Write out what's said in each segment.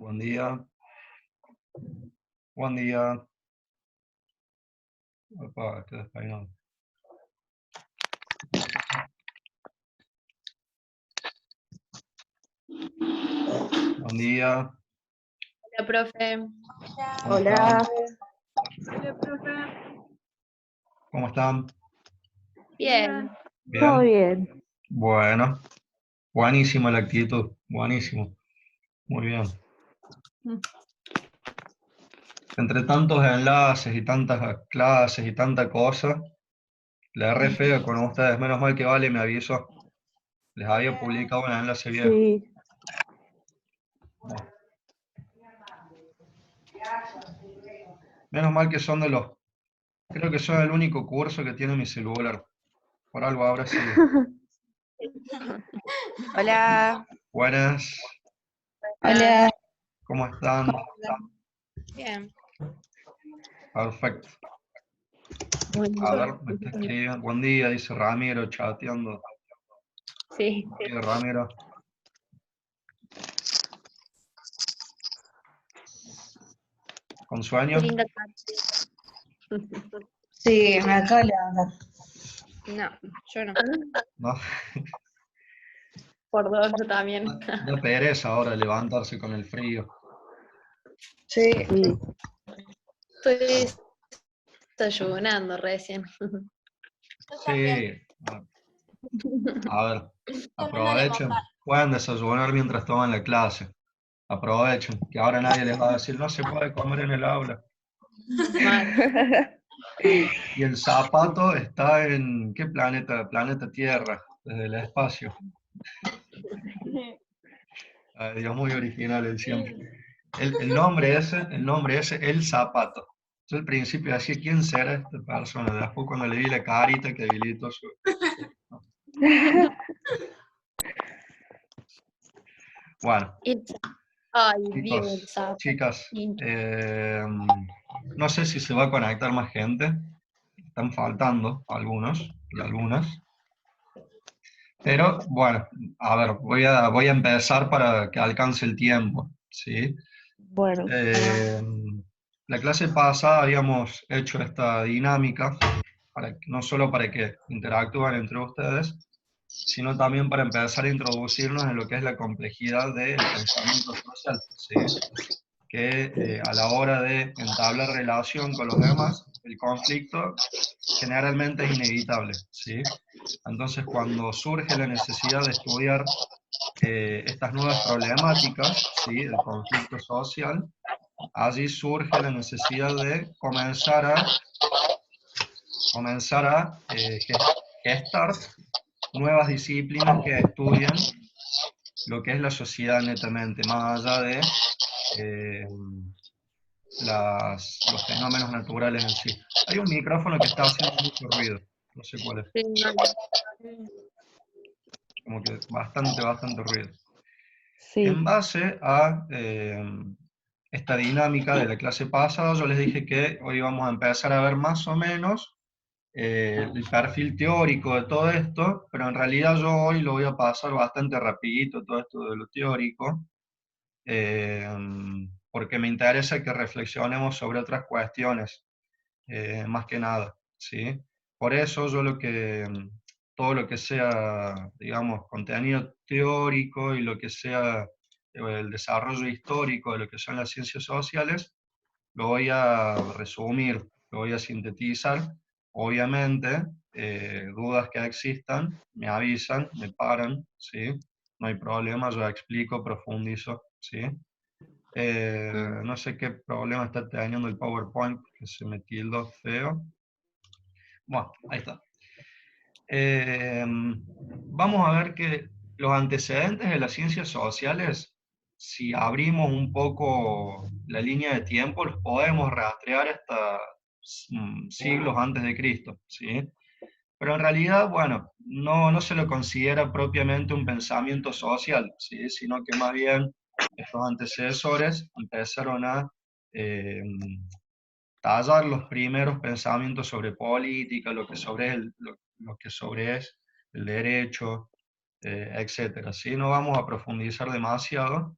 Buen día. Buen día. Opa, estoy despeinado. Buen día. Hola, profe. ¿Cómo Hola. están? Hola, profe. ¿Cómo están? Bien. Todo ¿Bien? bien. Bueno. Buenísima la actitud. Buenísimo. Muy bien. Entre tantos enlaces y tantas clases y tanta cosa, la re feo con ustedes. Menos mal que Vale me avisó. Les había publicado un enlace viejo. Sí. Bueno. Menos mal que son de los... Creo que son el único curso que tiene mi celular. Por algo habrá sido. Hola. Buenas. Hola. ¿Cómo están? Bien. Perfecto. Buen A día. ver, me está escribiendo. Buen día, dice Ramiro, chateando. Sí. Buen día, Ramiro. ¿Con sueño? Qué linda tarde. Sí, me acabo de levantar. No, yo no. No, Por dos, yo también. da pereza ahora levantarse con el frío. Sí. Sí. Estoy desayunando recién. Sí. A ver, aprovechen. Pueden desayunar mientras toman la clase. Aprovechen, que ahora nadie les va a decir, no se puede comer en el aula. Mal. Y el zapato está en, ¿qué planeta? Planeta Tierra, desde el espacio. Ay, Dios, muy original el siempre. El nombre ese, El Zapato. Yo al principio decía, ¿quién será esta persona? Después cuando le vi la carita que habilitó su... Bueno, Ay, Dios, el chicos, sapo. chicas, Sí. no sé si se va a conectar más gente. Están faltando algunos y algunas. Pero bueno, a ver, voy a empezar para que alcance el tiempo, ¿sí? Bueno. La clase pasada habíamos hecho esta dinámica, no solo para que interactúen entre ustedes, sino también para empezar a introducirnos en lo que es la complejidad del pensamiento social, ¿sí? Que a la hora de entablar relación con los demás, el conflicto generalmente es inevitable, ¿sí? Entonces, cuando surge la necesidad de estudiar estas nuevas problemáticas, ¿sí? El conflicto social, allí surge la necesidad de comenzar a gestar nuevas disciplinas que estudian lo que es la sociedad netamente, más allá de eh, los fenómenos naturales en sí. Hay un micrófono que está haciendo mucho ruido, no sé cuál es, Sí, como que bastante ruido. En Sí. base a esta dinámica de la clase pasada, yo les dije que hoy vamos a empezar a ver más o menos el perfil teórico de todo esto, pero en realidad yo hoy lo voy a pasar bastante rapidito, todo esto de lo teórico, eh, porque me interesa que reflexionemos sobre otras cuestiones, más que nada, ¿sí? Por eso yo todo lo que sea, digamos, contenido teórico y lo que sea el desarrollo histórico de lo que son las ciencias sociales, lo voy a resumir, lo voy a sintetizar. Obviamente, dudas que existan, me avisan, me paran, ¿sí? No hay problema, yo explico, profundizo, ¿sí? No sé qué problema está teniendo el PowerPoint, que se me tildó feo. Bueno, ahí está. Vamos a ver que los antecedentes de las ciencias sociales, si abrimos un poco la línea de tiempo, los podemos rastrear hasta siglos antes de Cristo, ¿sí? Pero en realidad, bueno, no se lo considera propiamente un pensamiento social, ¿sí? Sino que más bien estos antecesores empezaron a eh, tallar los primeros pensamientos sobre política, lo que sobre es el derecho, etcétera. ¿Sí? No vamos a profundizar demasiado.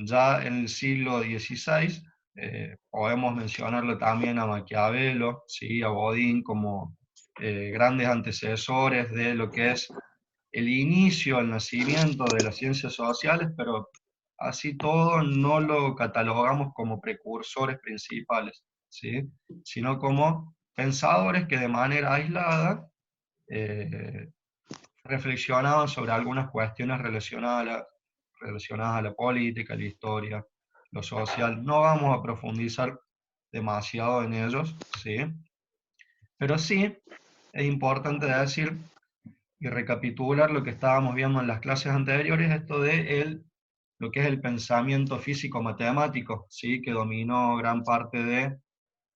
Ya en el siglo XVI podemos mencionarlo también a Maquiavelo, ¿sí? A Bodin como grandes antecesores de lo que es el inicio, el nacimiento de las ciencias sociales, pero así todo no lo catalogamos como precursores principales, ¿sí? Sino como pensadores que de manera aislada eh, reflexionaban sobre algunas cuestiones relacionadas a la política, la historia, lo social. No vamos a profundizar demasiado en ellos, ¿sí? Pero sí es importante decir y recapitular lo que estábamos viendo en las clases anteriores, esto de lo que es el pensamiento físico-matemático, ¿sí? Que dominó gran parte de,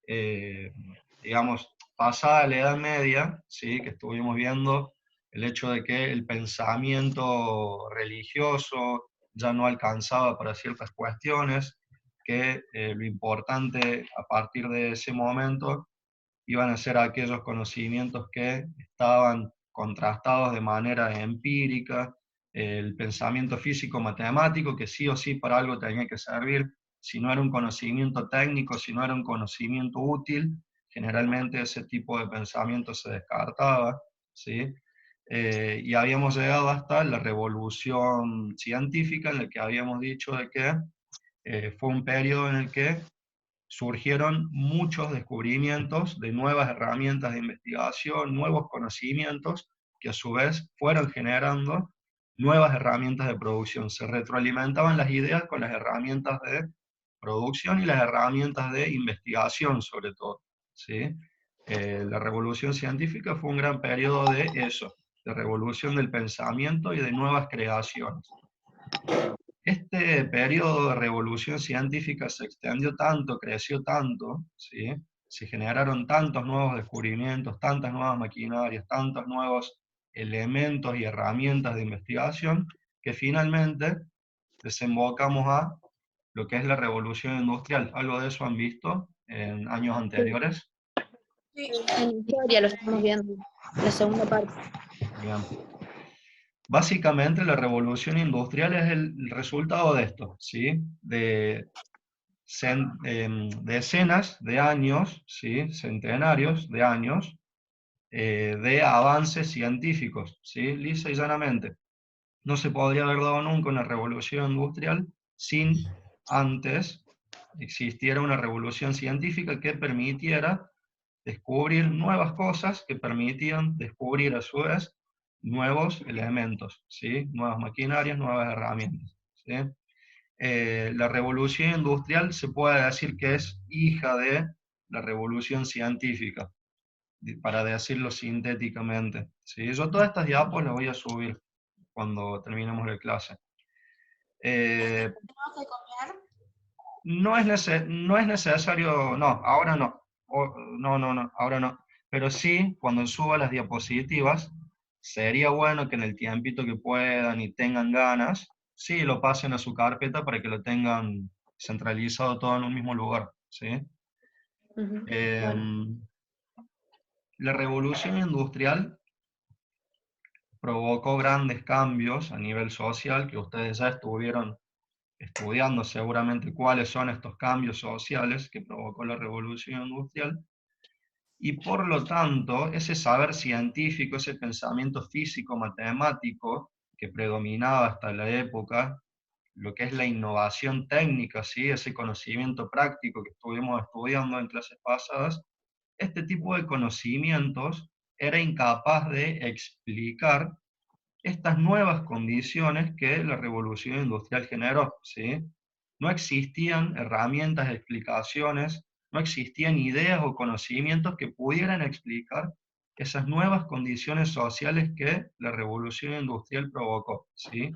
eh, digamos, pasada la Edad Media, ¿sí? Que estuvimos viendo el hecho de que el pensamiento religioso ya no alcanzaba para ciertas cuestiones, que lo importante a partir de ese momento iban a ser aquellos conocimientos que estaban contrastados de manera empírica, el pensamiento físico-matemático, que sí o sí para algo tenía que servir, si no era un conocimiento técnico, si no era un conocimiento útil, generalmente ese tipo de pensamiento se descartaba, ¿sí? Y habíamos llegado hasta la revolución científica, en la que habíamos dicho de que fue un periodo en el que surgieron muchos descubrimientos de nuevas herramientas de investigación, nuevos conocimientos que a su vez fueron generando nuevas herramientas de producción. Se retroalimentaban las ideas con las herramientas de producción y las herramientas de investigación sobre todo, ¿sí? La revolución científica fue un gran periodo de eso, de revolución del pensamiento y de nuevas creaciones. Este periodo de revolución científica se extendió tanto, creció tanto, ¿sí? Se generaron tantos nuevos descubrimientos, tantas nuevas maquinarias, tantos nuevos elementos y herramientas de investigación, que finalmente desembocamos a lo que es la revolución industrial. ¿Algo de eso han visto en años Sí, anteriores? en historia lo estamos viendo, la segunda parte. Bien. Básicamente la revolución industrial es el resultado de esto, ¿sí? De decenas de años, ¿sí? Centenarios de años, de avances científicos, ¿sí? Lisa y llanamente. No se podría haber dado nunca una revolución industrial sin antes existiera una revolución científica que permitiera descubrir nuevas cosas, que permitían descubrir a su vez nuevos elementos, ¿sí? Nuevas maquinarias, nuevas herramientas, ¿sí? La revolución industrial se puede decir que es hija de la revolución científica, para decirlo sintéticamente, ¿sí? Yo todas estas diapos las voy a subir cuando terminemos la clase. Eh, ¿Tenemos que copiar? no es necesario, no, ahora no. No, ahora no. Pero sí, cuando suba las diapositivas, sería bueno que en el tiempito que puedan y tengan ganas, sí, lo pasen a su carpeta para que lo tengan centralizado todo en un mismo lugar, ¿sí? Ujú, bueno. Em, la revolución industrial provocó grandes cambios a nivel social, que ustedes ya estuvieron estudiando seguramente cuáles son estos cambios sociales que provocó la revolución industrial, y por lo tanto ese saber científico, ese pensamiento físico, matemático que predominaba hasta la época, lo que es la innovación técnica, ¿sí? Ese conocimiento práctico que estuvimos estudiando en clases pasadas, este tipo de conocimientos era incapaz de explicar estas nuevas condiciones que la revolución industrial generó, ¿sí? No existían herramientas, explicaciones, no existían ideas o conocimientos que pudieran explicar esas nuevas condiciones sociales que la revolución industrial provocó, ¿sí?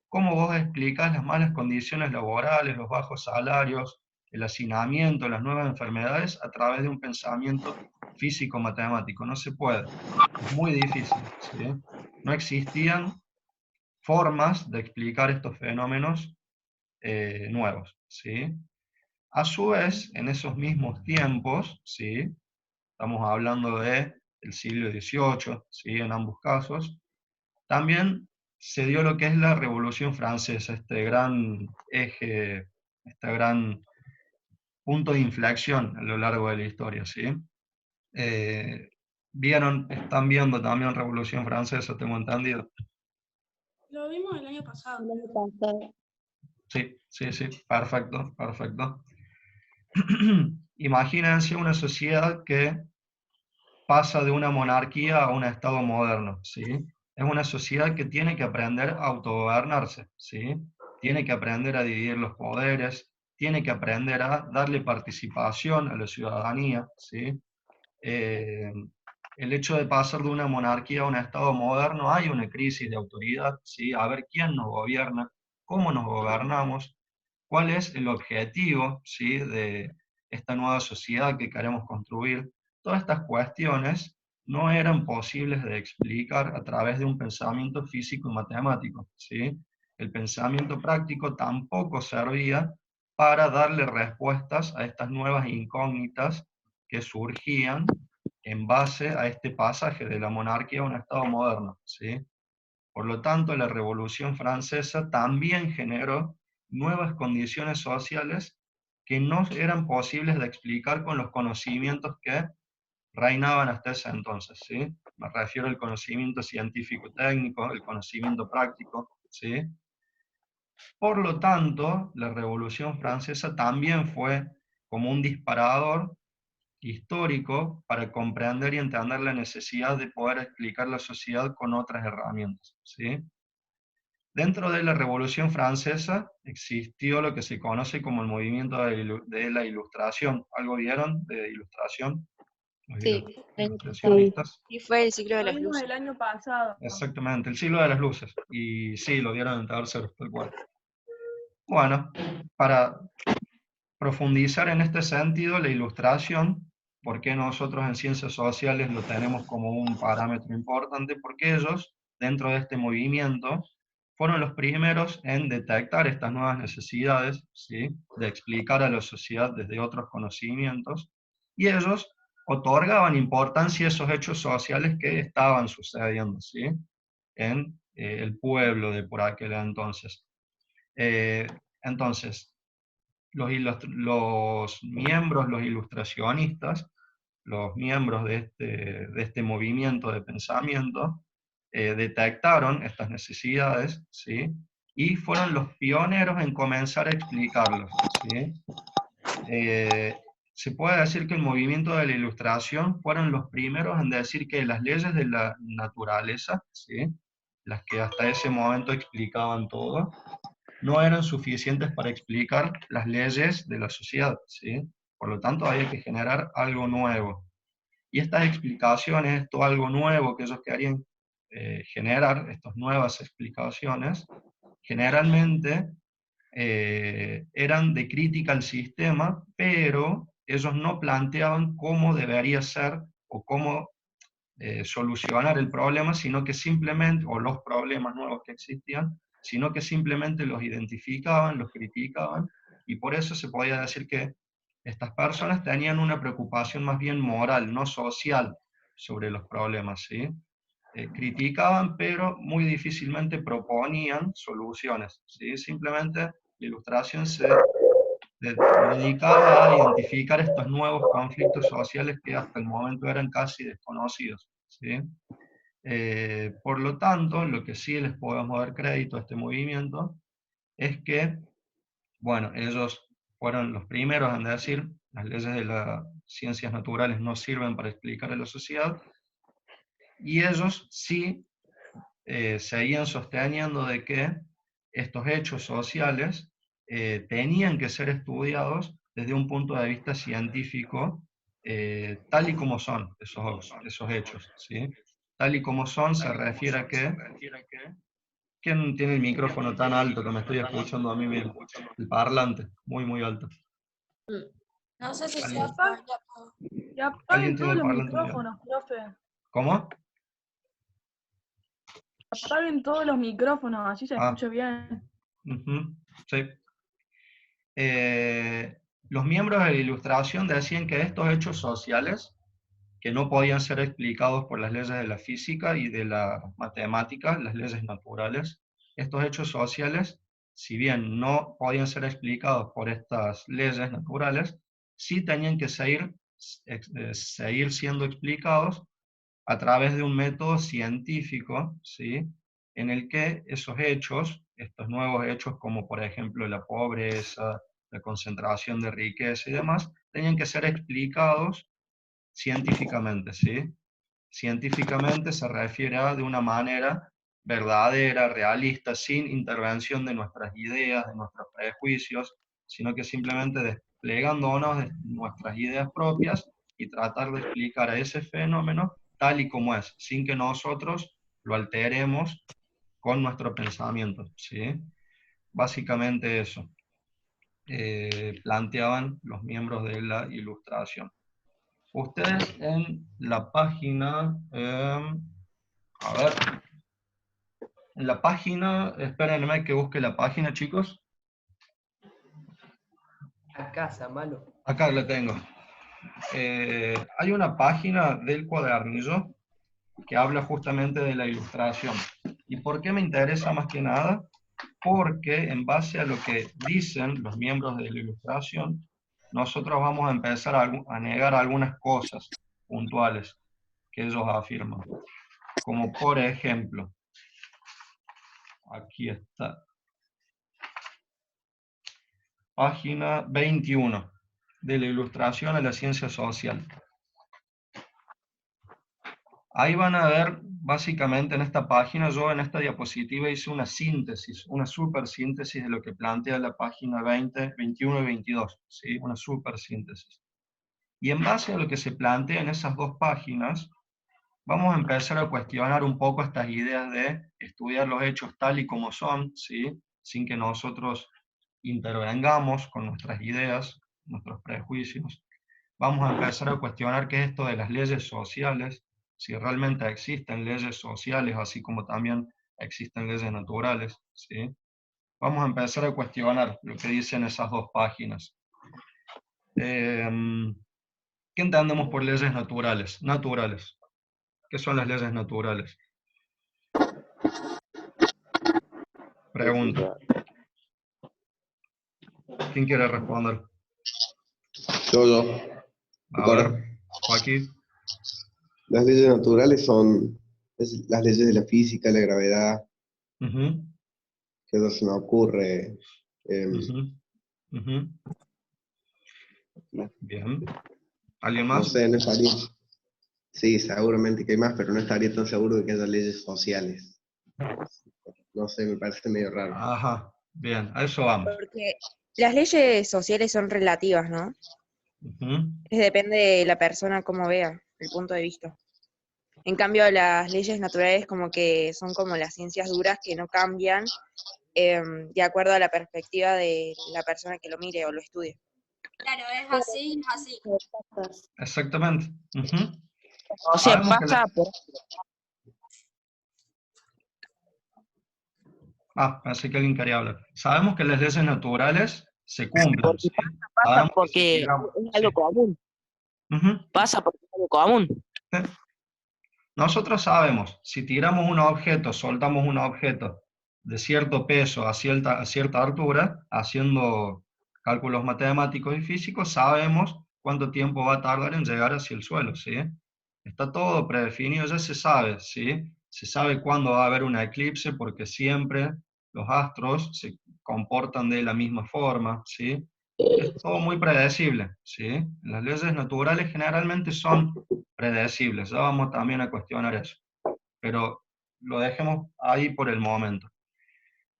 ¿Cómo vos explicás las malas condiciones laborales, los bajos salarios, el hacinamiento, las nuevas enfermedades a través de un pensamiento físico-matemático? No se puede, es muy difícil, ¿sí? No existían formas de explicar estos fenómenos nuevos, ¿sí? A su vez, en esos mismos tiempos, ¿sí? Estamos hablando del siglo XVIII, ¿sí? En ambos casos, también se dio lo que es la Revolución Francesa, este gran eje, este gran punto de inflexión a lo largo de la historia, ¿sí? Están viendo también Revolución Francesa, tengo entendido. Lo vimos el año pasado. El año pasado. Sí, sí, sí, perfecto, perfecto. Imagínense una sociedad que pasa de una monarquía a un Estado moderno, ¿sí? Es una sociedad que tiene que aprender a autogobernarse, ¿sí? Tiene que aprender a dividir los poderes, tiene que aprender a darle participación a la ciudadanía, ¿sí? Eh, el hecho de pasar de una monarquía a un Estado moderno, hay una crisis de autoridad, ¿sí? A ver quién nos gobierna, cómo nos gobernamos, cuál es el objetivo, ¿sí? De esta nueva sociedad que queremos construir. Todas estas cuestiones no eran posibles de explicar a través de un pensamiento físico y matemático, ¿sí? El pensamiento práctico tampoco servía para darle respuestas a estas nuevas incógnitas que surgían en base a este pasaje de la monarquía a un Estado moderno, ¿sí? Por lo tanto, la Revolución Francesa también generó nuevas condiciones sociales que no eran posibles de explicar con los conocimientos que reinaban hasta ese entonces, ¿sí? Me refiero al conocimiento científico-técnico, el conocimiento práctico, ¿sí? Por lo tanto, la Revolución Francesa también fue como un disparador histórico para comprender y entender la necesidad de poder explicar la sociedad con otras herramientas, ¿sí? Dentro de la Revolución Francesa existió lo que se conoce como el movimiento de la Ilustración. ¿Algo vieron de Ilustración? Los Sí, el año pasado. ilustracionistas. Y fue el ciclo de Lo las vimos luces. el año pasado. Exactamente, el siglo de las luces. Y sí, lo dieron en tercero, tal cual. Bueno, para profundizar en este sentido, la Ilustración, ¿por qué nosotros en ciencias sociales lo tenemos como un parámetro importante? Porque ellos, dentro de este movimiento, fueron los primeros en detectar estas nuevas necesidades, ¿sí? De explicar a la sociedad desde otros conocimientos, y ellos otorgaban importancia a esos hechos sociales que estaban sucediendo, ¿sí? En el pueblo de por aquel entonces. Entonces, los miembros, los ilustracionistas, los miembros de este movimiento de pensamiento, detectaron estas necesidades, ¿sí? Y fueron los pioneros en comenzar a explicarlos, ¿sí? Se puede decir que el movimiento de la Ilustración fueron los primeros en decir que las leyes de la naturaleza, ¿sí? Las que hasta ese momento explicaban todo, no eran suficientes para explicar las leyes de la sociedad, ¿sí? Por lo tanto, había que generar algo nuevo. Y estas explicaciones, esto algo nuevo que ellos querían generar, estas nuevas explicaciones, generalmente eran de crítica al sistema, pero ellos no planteaban cómo debería ser o cómo solucionar el problema, sino que simplemente, o los problemas nuevos que existían, sino que simplemente los identificaban, los criticaban, y por eso se podía decir que estas personas tenían una preocupación más bien moral, no social, sobre los problemas, ¿sí? Criticaban, pero muy difícilmente proponían soluciones, ¿sí? Simplemente la Ilustración se dedicaba a identificar estos nuevos conflictos sociales que hasta el momento eran casi desconocidos, ¿sí? Por lo tanto, lo que sí les podemos dar crédito a este movimiento es que, bueno, ellos fueron los primeros en decir, las leyes de las ciencias naturales no sirven para explicar a la sociedad, y ellos sí seguían sosteniendo de que estos hechos sociales tenían que ser estudiados desde un punto de vista científico, tal y como son esos hechos, ¿sí? Tal y como son se refiere a que... ¿Quién tiene el micrófono tan alto que me estoy escuchando a mí mismo? El parlante, muy, muy alto. No sé si se ¿Alguien? Y ¿Alguien apaguen tiene todos el los parlante muy alto? micrófonos, profe. ¿Cómo? Apaguen todos los micrófonos, así se escucha bien. Ujú, sí. Los miembros de la Ilustración decían que estos hechos sociales que no podían ser explicados por las leyes de la física y de la matemática, las leyes naturales. Estos hechos sociales, si bien no podían ser explicados por estas leyes naturales, sí tenían que seguir siendo explicados a través de un método científico, ¿sí? En el que esos hechos, estos nuevos hechos como por ejemplo la pobreza, la concentración de riqueza y demás, tenían que ser explicados científicamente, ¿sí? Científicamente se refiere a de una manera verdadera, realista, sin intervención de nuestras ideas, de nuestros prejuicios, sino que simplemente desplegándonos de nuestras ideas propias y tratar de explicar a ese fenómeno tal y como es, sin que nosotros lo alteremos con nuestro pensamiento, ¿sí? Básicamente eso planteaban los miembros de la Ilustración. Ustedes en la página, a ver, en la página, espérenme que busque la página, chicos. Acá, Samalo. Acá la tengo. Hay una página del cuadernillo que habla justamente de la Ilustración. ¿Y por qué me interesa más que nada? Porque en base a lo que dicen los miembros de la Ilustración, nosotros vamos a empezar a negar algunas cosas puntuales que ellos afirman. Como por ejemplo, aquí está, página 21, de la Ilustración a la ciencia social. Ahí van a ver, básicamente en esta página, yo en esta diapositiva hice una síntesis, una super síntesis de lo que plantea la página 20, 21 y 22, ¿sí? Una super síntesis. Y en base a lo que se plantea en esas dos páginas, vamos a empezar a cuestionar un poco estas ideas de estudiar los hechos tal y como son, ¿sí? Sin que nosotros intervengamos con nuestras ideas, nuestros prejuicios. Vamos a empezar a cuestionar qué es esto de las leyes sociales, si realmente existen leyes sociales, así como también existen leyes naturales, ¿sí? Vamos a empezar a cuestionar lo que dicen esas dos páginas. ¿Qué entendemos por leyes naturales? Naturales. ¿Qué son las leyes naturales? Pregunta. ¿Quién quiere responder? Yo. A ver, Joaquín. Las leyes naturales son las leyes de la física, la gravedad, que eso se me ocurre. Bien. ¿Alguien No más? sé, no estaría. Sí, seguramente que hay más, pero no estaría tan seguro de que haya leyes sociales. No sé, me parece medio raro. Ajá, bien, a eso vamos. Porque las leyes sociales son relativas, ¿no? Depende de la persona cómo vea, el punto de vista. En cambio, las leyes naturales como que son como las ciencias duras que no cambian de acuerdo a la perspectiva de la persona que lo mire o lo estudie. Claro, es así, es así. Exactamente. O sea, Sabemos que pasa por... pensé que alguien quería hablar. Sabemos que las leyes naturales se cumplen, Porque ¿sí? pasa Sabemos que porque si tiramos- es algo sí. común. Pasa porque es algo común. Nosotros sabemos, si tiramos un objeto, soltamos un objeto de cierto peso a cierta altura, haciendo cálculos matemáticos y físicos, sabemos cuánto tiempo va a tardar en llegar hacia el suelo, ¿sí? Está todo predefinido, ya se sabe, ¿sí? Se sabe cuándo va a haber un eclipse porque siempre los astros se comportan de la misma forma, ¿sí? Es todo muy predecible, ¿sí? Las leyes naturales generalmente son predecibles, ya vamos también a cuestionar eso, pero lo dejemos ahí por el momento.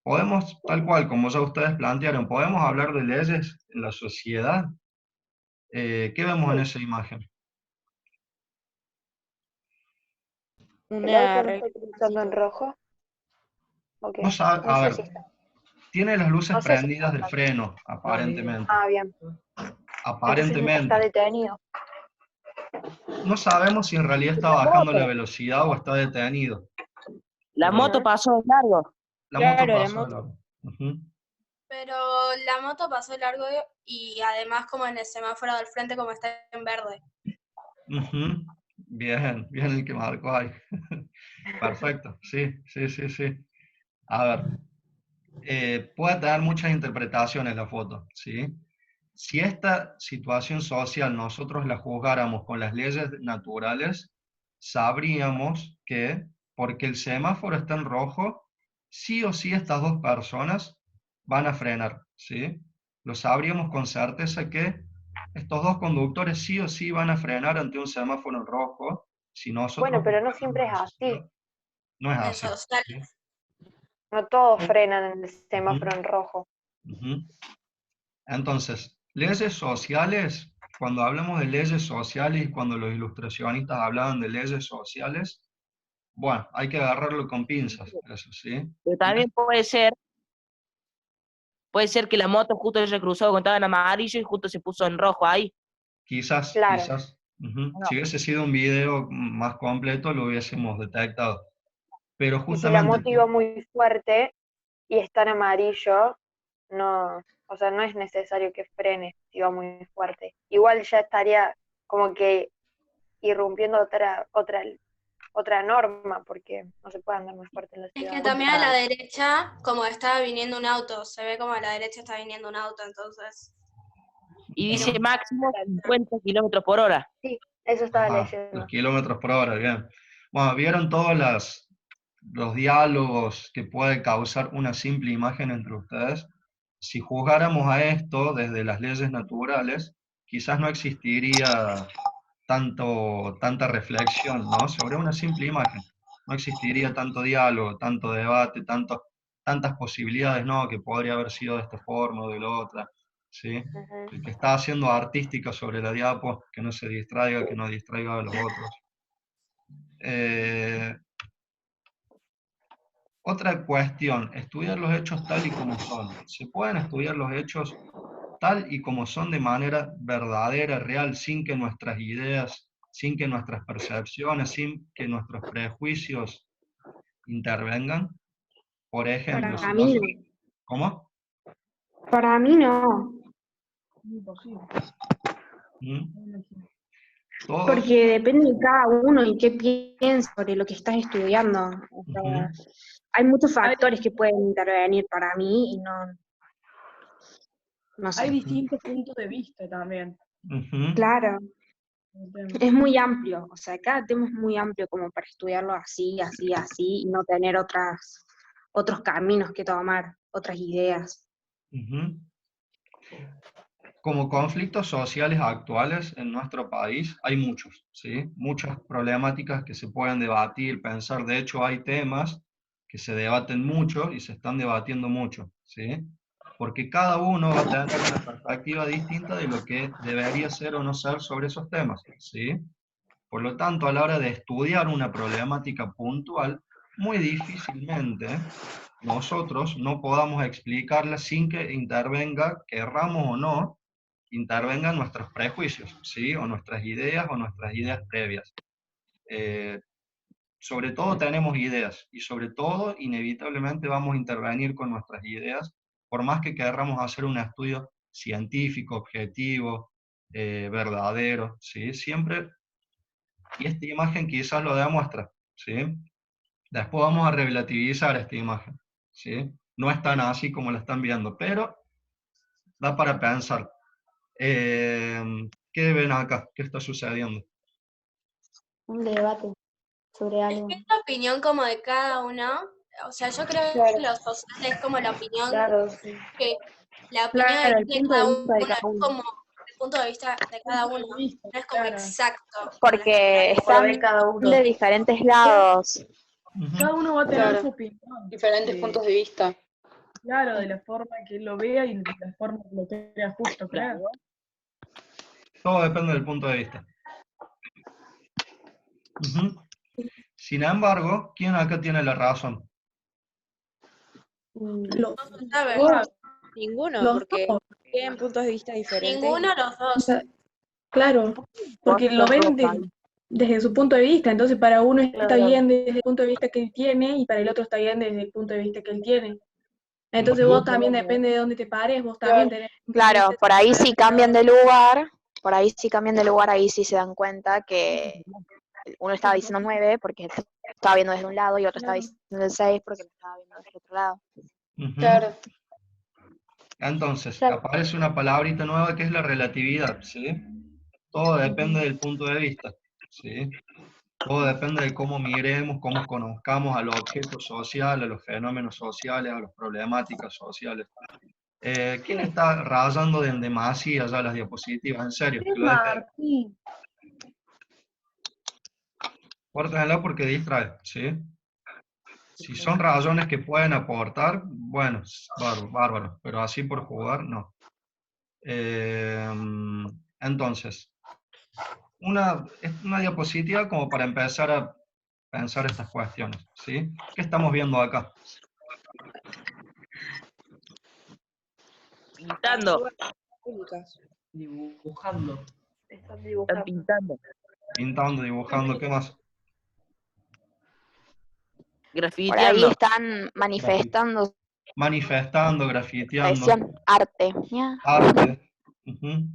Podemos, tal cual como ya ustedes plantearon, podemos hablar de leyes en la sociedad. ¿Qué vemos en esa imagen? ¿El auto no está utilizando en rojo? Okay. No sabe, No a sé ver, si está. tiene las luces No sé si prendidas de freno, aparentemente. Ah, bien. Entonces está detenido. No sabemos si en realidad está bajando la velocidad o está detenido. La moto pasó de largo. La moto Claro, la pasó de moto. largo. Pero la moto pasó largo y además como en el semáforo del frente como está en verde. Bien, bien el que marcó ahí. Perfecto, sí, sí, sí, sí. A ver, puede tener muchas interpretaciones la foto, ¿sí? Si esta situación social nosotros la juzgáramos con las leyes naturales, sabríamos que, porque el semáforo está en rojo, sí o sí estas dos personas van a frenar, ¿sí? Lo sabríamos con certeza que estos dos conductores sí o sí van a frenar ante un semáforo en rojo, si nosotros Bueno, pero no buscamos siempre es la así. sociedad. No es de así. social. ¿Sí? No todos frenan en el semáforo Ujú, en rojo. ujú. Entonces, leyes sociales, cuando hablamos de leyes sociales y cuando los ilustracionistas hablaban de leyes sociales, bueno, hay que agarrarlo con pinzas, eso sí. Pero también puede ser que la moto justo haya cruzado cuando estaba en amarillo y justo se puso en rojo ahí. Quizás, Claro. quizás. Ujú. No. Si hubiese sido un video más completo, lo hubiésemos detectado. Pero Y si la justamente, moto iba muy fuerte y está en amarillo, no, o sea, no es necesario que frene si va muy fuerte. Igual ya estaría como que irrumpiendo otra norma, porque no se puede andar muy fuerte en la Es que ciudad. también a la derecha, como estaba viniendo un auto, se ve como a la derecha está viniendo un auto, entonces. Y Pero dice máximo 50 kilómetros por hora. Sí, eso estaba ajá, leyendo. los kilómetros por hora, bien. Bueno, vieron todos los diálogos que puede causar una simple imagen entre ustedes. Si juzgáramos a esto desde las leyes naturales, quizás no existiría tanta reflexión, ¿no? Sobre una simple imagen. No existiría tanto diálogo, tanto debate, tantas posibilidades, ¿no? Que podría haber sido de esta forma o de la otra, ¿sí? Ujú. El que está haciendo artística sobre la diapo, que no se distraiga, que no distraiga a los otros. Eh, Otra cuestión, estudiar los hechos tal y como son. ¿Se pueden estudiar los hechos tal y como son de manera verdadera, real, sin que nuestras ideas, sin que nuestras percepciones, sin que nuestros prejuicios intervengan? Por ejemplo, si Para mí no. nosotros... ¿Cómo? Para mí no. Imposible. ¿Mm? Todos... Porque depende de cada uno y qué piensa sobre lo que estás estudiando. O sea, Ujú, hay muchos Hay, factores que pueden intervenir para mí y no hay sé. distintos puntos de vista también. ujú, Claro, El tema. es muy amplio. O sea, cada tema es muy amplio como para estudiarlo así, así, así y no tener otros caminos que tomar, otras ideas. ujú. Como conflictos sociales actuales en nuestro país hay muchos, ¿sí? Muchas problemáticas que se pueden debatir, pensar. De hecho, hay temas que se debaten mucho y se están debatiendo mucho, ¿sí? Porque cada uno va a tener una perspectiva distinta de lo que debería ser o no ser sobre esos temas, ¿sí? Por lo tanto, a la hora de estudiar una problemática puntual, muy difícilmente nosotros no podamos explicarla sin que intervenga, querramos o no, intervengan nuestros prejuicios, ¿sí? O nuestras ideas previas. Eh, Sobre todo tenemos ideas y sobre todo inevitablemente vamos a intervenir con nuestras ideas, por más que querramos hacer un estudio científico, objetivo, verdadero, ¿sí? Siempre, y esta imagen quizás lo demuestra, ¿sí? Después vamos a relativizar esta imagen, ¿sí? No es tan así como la están viendo, pero da para pensar. ¿Qué ven acá? ¿Qué está sucediendo? Un debate sobre es algo. que es la opinión como de cada uno. O sea, yo creo Claro, que lo social es como la opinión claro, sí. que la opinión Claro, el de punto de cada vista de uno cada es uno. como el punto de vista de cada Punto de uno, vista, no es como claro. exacto como la Como Porque lo generalización. ve están cada uno. de diferentes lados. Cada uno va a tener Claro. su opinión. Diferentes De, puntos de vista. claro, de la forma que él lo vea y de la forma que lo crea justo creer. Todo depende del punto de vista. Ujú. Sin embargo, ¿quién acá tiene la razón? Los, No se sabe. Ninguno, los porque dos. tienen puntos de vista diferentes. Ninguno de los O dos. sea, claro, porque lo ven desde su punto de vista, entonces para uno está Claro. bien desde el punto de vista que él tiene y para el otro está bien desde el punto de vista que él tiene. Entonces Ujú. vos también, depende de dónde te pares, vos también tenés puntos de Claro, vista por ahí sí diferentes. cambian de lugar, por ahí sí cambian de lugar, ahí sí se dan cuenta que uno estaba diciendo 9 porque lo estaba viendo desde un lado y otro estaba diciendo el 6 porque lo estaba viendo desde el otro lado. Claro. Entonces, Claro. aparece una palabrita nueva que es la relatividad, ¿sí? Todo depende del punto de vista, ¿sí? Todo depende de cómo miremos, cómo conozcamos a los objetos sociales, a los fenómenos sociales, a las problemáticas sociales. ¿Quién está rayando de demasía ya las diapositivas? En serio, que lo deje. Córtenla porque distrae, ¿sí? Si son razones que pueden aportar, bueno, bárbaro, pero así por jugar, no. Entonces, es una diapositiva como para empezar a pensar estas cuestiones, ¿sí? ¿Qué estamos viendo acá? Pintando. Dibujando. Están pintando. Pintando, dibujando, ¿qué más? Por ahí Grafiteando. están manifestando Manifestando, su grafiteando, expresión, arte. ¿Ya? arte. Ujú.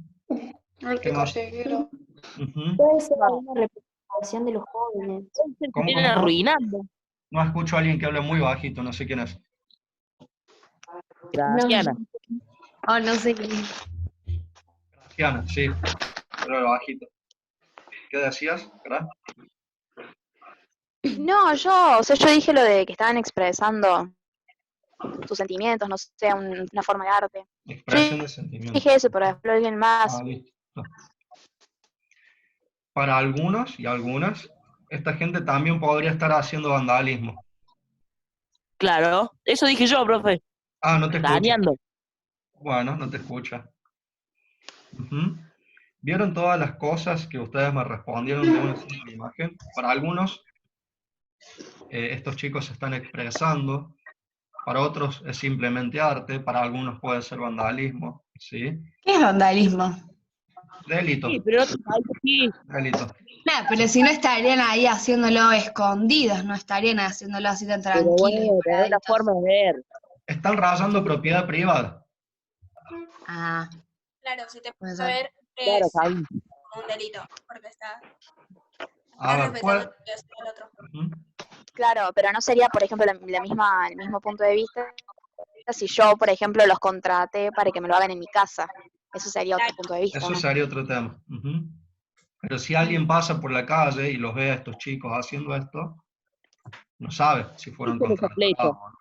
Arte ¿Qué más? callejero. Ujú. Puede ser alguna representación de los jóvenes. ¿Cómo, Vienen cómo? arruinando. No escucho a alguien que habla muy bajito, no sé quién es. Graciana. Oh, no sé qué. Graciana, sí, pero bajito. ¿Qué decías? ¿Verdad? No, o sea, yo dije lo de que estaban expresando sus sentimientos, no sé, una forma de arte. Expresión de Yo sentimientos. dije eso, pero después alguien más. Listo. Para algunos y algunas, esta gente también podría estar haciendo vandalismo. Claro, eso dije yo, profe. Ah, no te escucho. Dañando. Bueno, no te escucha. Ujú. ¿Vieron todas las cosas que ustedes me respondieron de una sola imagen? Para algunos, estos chicos se están expresando, para otros es simplemente arte, para algunos puede ser vandalismo, ¿sí? ¿Qué es vandalismo? Delito, Sí, pero en otros países sí. delito. Nah, pero si no estarían ahí haciéndolo escondidas, no estarían haciéndolo así tan Pero tranquilos. bueno, pero es una forma de ver. Están rayando propiedad privada. Ah, Claro, si te puede pones a ser. ver, Claro, es Javi. un delito, porque está A ver, respetando la privacidad del otro. Ujú. Claro, pero no sería, por ejemplo, el mismo punto de vista si yo, por ejemplo, los contraté para que me lo hagan en mi casa. Eso sería otro punto de vista, Eso ¿no? sería otro tema. Ujú. Pero si alguien pasa por la calle y los ve a estos chicos haciendo esto, no sabe si fueron Eso es contratados o no.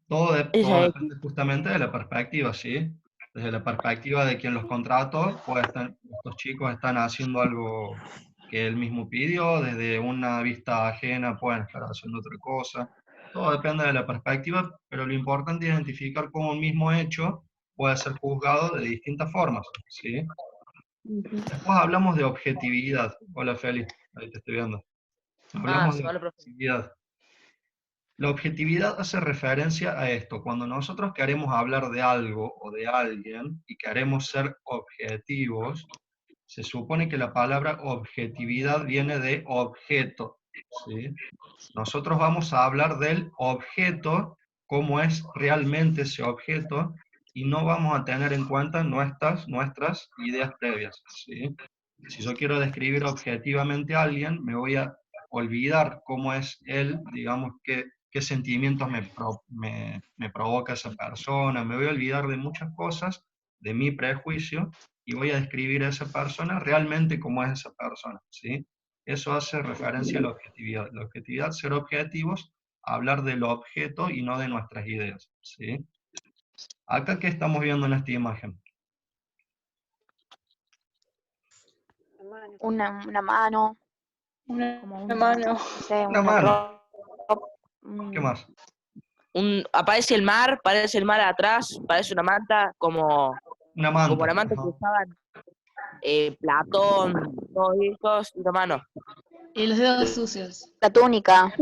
Todo Esa es. depende justamente de la perspectiva, ¿sí? Desde la perspectiva de quien los contrató, pues estos chicos están haciendo algo que él mismo pidió, desde una vista ajena pueden estar haciendo otra cosa. Todo depende de la perspectiva, pero lo importante es identificar cómo un mismo hecho puede ser juzgado de distintas formas, ¿sí? Después hablamos de objetividad. Hola Feli, ahí te estoy viendo. Hablamos de hola, profe. objetividad. La objetividad hace referencia a esto. Cuando nosotros queremos hablar de algo o de alguien y queremos ser objetivos, se supone que la palabra objetividad viene de objeto, ¿sí? Nosotros vamos a hablar del objeto, cómo es realmente ese objeto, y no vamos a tener en cuenta nuestras ideas previas, ¿sí? Si yo quiero describir objetivamente a alguien, me voy a olvidar cómo es él, digamos, qué sentimientos me provoca esa persona, me voy a olvidar de muchas cosas, de mi prejuicio, y voy a describir a esa persona realmente como es esa persona, ¿sí? Eso hace referencia a la objetividad. La objetividad, ser objetivos, hablar del objeto y no de nuestras ideas, ¿sí? Acá, ¿qué estamos viendo en esta imagen? Una mano. Una mano. No sé, Una una mano. ropa. ¿Qué más? Aparece el mar, parece el mar atrás, parece una manta, como Una manta. la manta que usaban Platón, todos estos, y una mano. Y los dedos sucios. La túnica.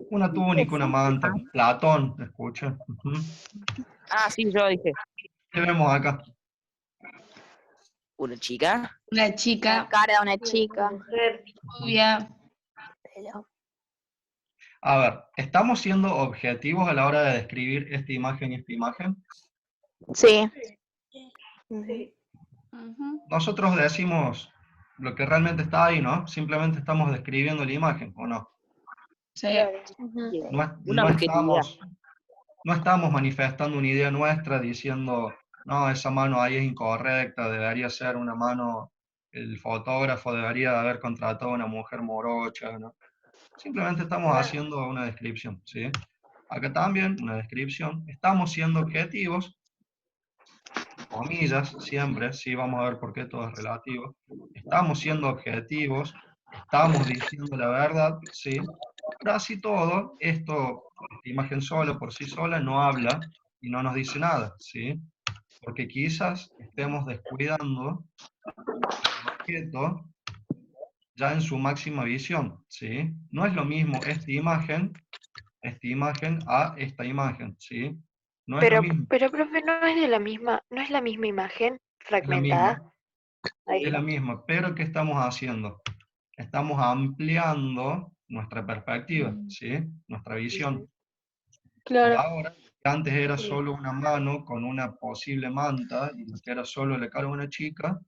Una túnica, una manta. Platón, escucha. Ah, sí, yo dije. ¿Qué vemos acá? Una chica. Una chica. La cara de una chica. Rubia. A ver, ¿estamos siendo objetivos a la hora de describir esta imagen y esta imagen? Sí. Nosotros decimos, lo que realmente está ahí, ¿no? Simplemente estamos describiendo la imagen, ¿o no? Sí. Una objetividad. No estamos manifestando una idea nuestra diciendo, no, esa mano ahí es incorrecta, debería ser una mano, el fotógrafo debería haber contratado a una mujer morocha, ¿no? Simplemente estamos haciendo una descripción, ¿sí? Acá también, una descripción. Estamos siendo objetivos, comillas, siempre, sí, vamos a ver por qué todo es relativo. Estamos siendo objetivos, estamos diciendo la verdad, sí. Pero así todo, esta imagen sola, por sí sola, no habla y no nos dice nada, ¿sí? Porque quizás estemos descuidando el objeto ya en su máxima visión, ¿sí? No es lo mismo esta imagen a esta imagen, ¿sí? No es lo mismo, Pero profe, no es la misma imagen es la fragmentada. misma, Ahí es la va. misma, pero ¿qué estamos haciendo? Estamos ampliando nuestra perspectiva, ¿sí? Nuestra visión. Y Claro. ahora, que antes era solo una mano con una posible manta, y lo que era solo la cara de una chica,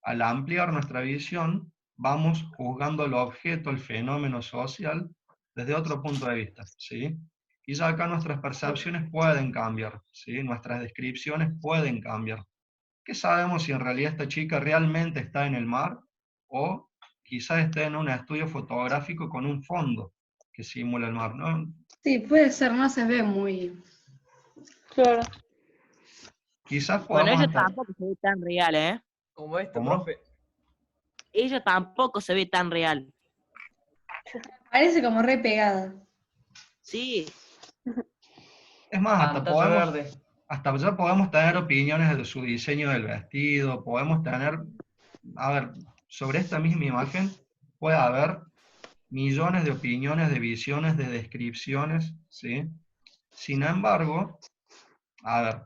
al ampliar nuestra visión, vamos juzgando el objeto, el fenómeno social, desde otro punto de vista, ¿sí? Y ya acá nuestras percepciones pueden cambiar, ¿sí? Nuestras descripciones pueden cambiar. ¿Qué sabemos si en realidad esta chica realmente está en el mar o quizás esté en un estudio fotográfico con un fondo que simula el mar, ¿no? Sí, puede ser, no se ve muy... Claro. Quizás Bueno, podamos ella estar... tampoco se ve tan real, ¿eh? Como esto, ¿Cómo? profe. Ella tampoco se ve tan real. Parece como re pegada. Sí, Es más, Pantalla verde. hasta ya podemos tener opiniones de su diseño del vestido, podemos tener, a ver, sobre esta misma imagen puede haber millones de opiniones, de visiones, de descripciones, ¿sí? Sin embargo, a ver,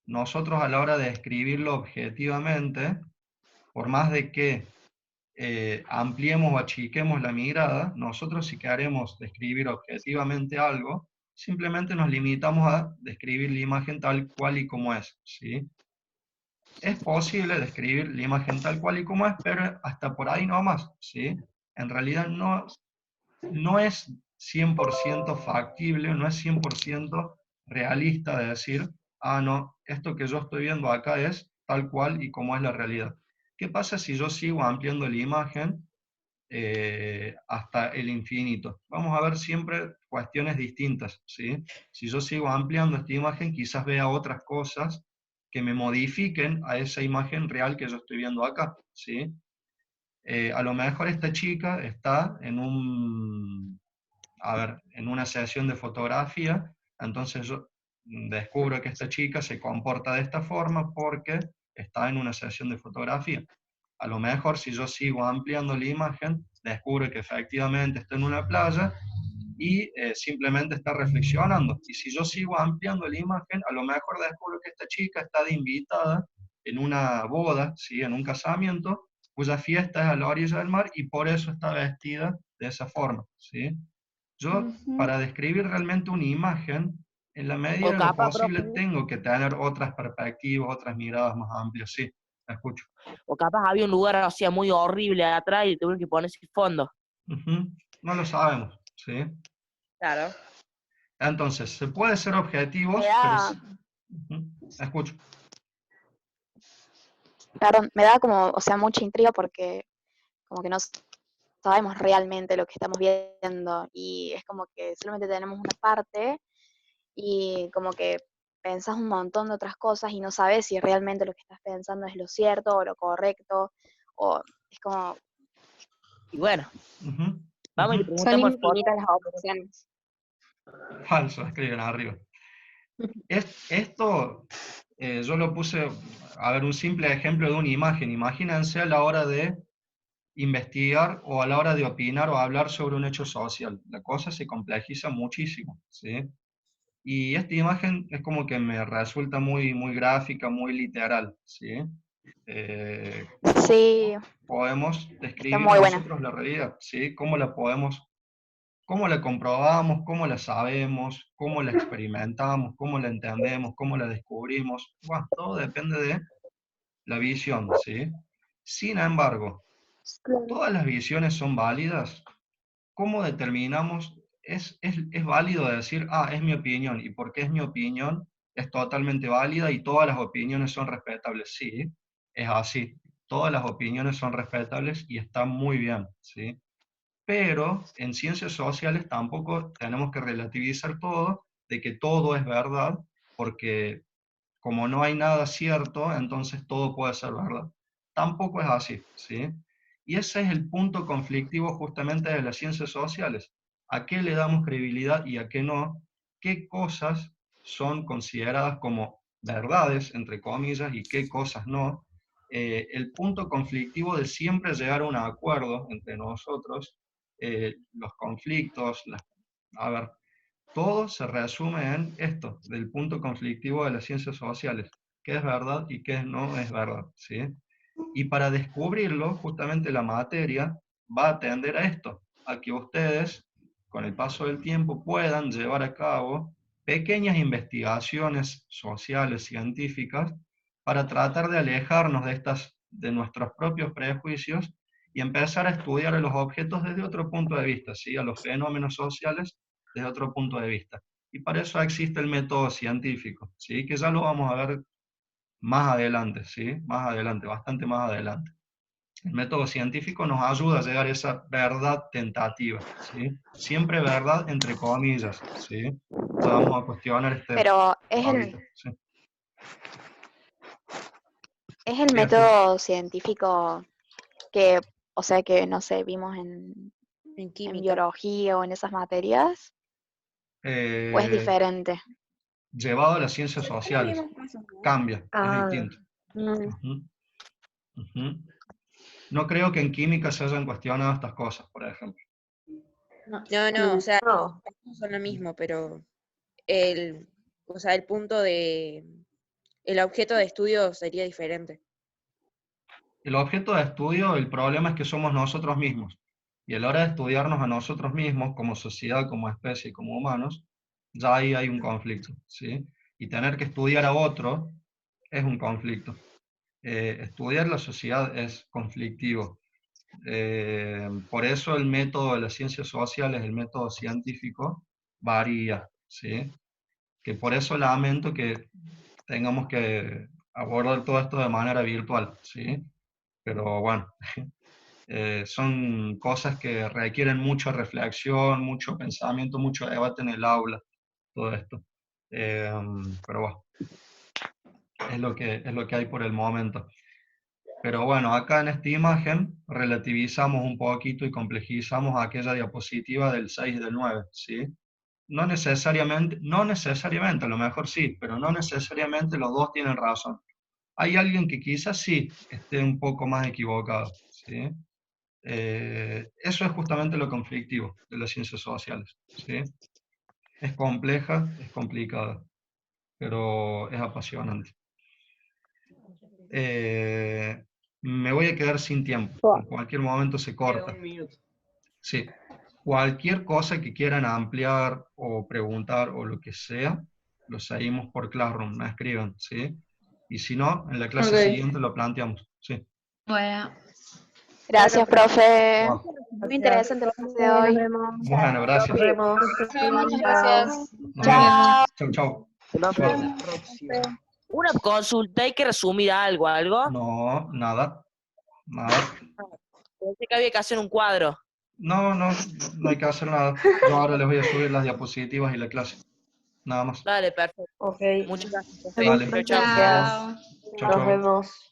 nosotros a la hora de describirlo objetivamente, por más de que ampliemos o achiquemos la mirada, nosotros si queremos describir objetivamente algo, simplemente nos limitamos a describir la imagen tal cual y como es, ¿sí? Es posible describir la imagen tal cual y como es, pero hasta por ahí no más, ¿sí? En realidad no es 100% factible, no es 100% realista de decir, ah, no, esto que yo estoy viendo acá es tal cual y como es la realidad. ¿Qué pasa si yo sigo ampliando la imagen hasta el infinito? Vamos a ver siempre cuestiones distintas, ¿sí? Si yo sigo ampliando esta imagen, quizás vea otras cosas que me modifiquen a esa imagen real que yo estoy viendo acá, ¿sí? A lo mejor esta chica está en una sesión de fotografía, entonces yo descubro que esta chica se comporta de esta forma porque está en una sesión de fotografía. A lo mejor si yo sigo ampliando la imagen, descubro que efectivamente está en una playa y simplemente está reflexionando. Y si yo sigo ampliando la imagen, a lo mejor descubro que esta chica está de invitada en una boda, ¿sí? En un casamiento, cuya fiesta es a la orilla del mar y por eso está vestida de esa forma, ¿sí? Yo, para describir realmente una imagen, en la medida o de lo capaz, posible, profe, tengo que tener otras perspectivas, otras miradas más amplias, sí, la escucho. o capaz había un lugar así muy horrible atrás y tuvieron que poner ese fondo. No lo sabemos, ¿sí? Claro. Entonces, se puede ser objetivos, pero sí. Escucho. Perdón, me da como, o sea, mucha intriga porque como que no sabemos realmente lo que estamos viendo y es como que solamente tenemos una parte y como que pensás un montón de otras cosas y no sabes si realmente lo que estás pensando es lo cierto o lo correcto o es como... Y bueno, vamos y le Son preguntamos al infinitas las opciones. Falso, escriben arriba. Esto yo lo puse, a ver, un simple ejemplo de una imagen. Imagínense a la hora de investigar o a la hora de opinar o hablar sobre un hecho social. La cosa se complejiza muchísimo, ¿sí? Y esta imagen es como que me resulta muy, muy gráfica, muy literal, ¿sí? Sí, Podemos está describir muy buena. nosotros la realidad, ¿sí? ¿Cómo la comprobamos? ¿Cómo la sabemos? ¿Cómo la experimentamos? ¿Cómo la entendemos? ¿Cómo la descubrimos? Bueno, todo depende de la visión, ¿sí? Sin embargo, ¿Todas las visiones son válidas? ¿Cómo determinamos? Es válido decir, es mi opinión, y porque es mi opinión, es totalmente válida y todas las opiniones son respetables. Sí, es así. Todas las opiniones son respetables y está muy bien, ¿sí? Pero en ciencias sociales tampoco tenemos que relativizar todo, de que todo es verdad, porque como no hay nada cierto, entonces todo puede ser verdad. Tampoco es así, ¿sí? Y ese es el punto conflictivo justamente de las ciencias sociales. ¿A qué le damos credibilidad y a qué no? ¿Qué cosas son consideradas como verdades, entre comillas, y qué cosas no? El punto conflictivo de siempre llegar a un acuerdo entre nosotros, los conflictos, a ver, todo se resume en esto, del punto conflictivo de las ciencias sociales, qué es verdad y qué no es verdad, ¿sí? Y para descubrirlo, justamente la materia va a tender a esto, a que ustedes, con el paso del tiempo, puedan llevar a cabo pequeñas investigaciones sociales, científicas, para tratar de alejarnos de nuestros propios prejuicios y empezar a estudiar a los objetos desde otro punto de vista, ¿sí? A los fenómenos sociales desde otro punto de vista. Y para eso existe el método científico, ¿sí? Que ya lo vamos a ver más adelante, ¿sí? Más adelante, bastante más adelante. El método científico nos ayuda a llegar a esa verdad tentativa, ¿sí? Siempre verdad entre comillas, ¿sí? Ya vamos a cuestionar Pero ahorita, ¿sí? es el método científico que, o sea, que no sé, vimos en biología o en esas materias, ¿o es diferente? Llevado a las ciencias sociales, cambia, es distinto. No creo que en química se hayan cuestionado estas cosas, por ejemplo. No, o sea, no son lo mismo, pero el punto el objeto de estudio sería diferente. El objeto de estudio, el problema es que somos nosotros mismos. Y a la hora de estudiarnos a nosotros mismos, como sociedad, como especie, como humanos, ya ahí hay un conflicto, ¿sí? Y tener que estudiar a otro es un conflicto. Estudiar la sociedad es conflictivo. Por eso el método de las ciencias sociales, el método científico, varía, ¿sí? Que por eso lamento que tengamos que abordar todo esto de manera virtual, ¿sí? Pero bueno, son cosas que requieren mucha reflexión, mucho pensamiento, mucho debate en el aula, todo esto. Pero bueno, es lo que hay por el momento. Pero bueno, acá en esta imagen relativizamos un poquito y complejizamos aquella diapositiva del 6 y del 9, ¿sí? No necesariamente, a lo mejor sí, pero no necesariamente los dos tienen razón. Hay alguien que quizás sí esté un poco más equivocado, ¿sí? Eso es justamente lo conflictivo de las ciencias sociales, ¿sí? Es compleja, es complicada, pero es apasionante. Me voy a quedar sin tiempo, en cualquier momento se corta. Sí, cualquier cosa que quieran ampliar o preguntar o lo que sea, lo seguimos por Classroom, me escriban, ¿sí? Y si no, en la clase siguiente lo planteamos, ¿sí? Bueno. Gracias, profe. Wow. Muy interesante la clase de hoy. Bueno, gracias. Nos vemos. Muchas gracias. Nos vemos. Chau. Una consulta, ¿hay que resumir algo? No, nada. Pensé que había que hacer un cuadro. No hay que hacer nada. Yo ahora les voy a subir las diapositivas y la clase. Nada más. Dale, perfecto. Ok. Muchas gracias. Dale. Chao. Chau. Nos vemos.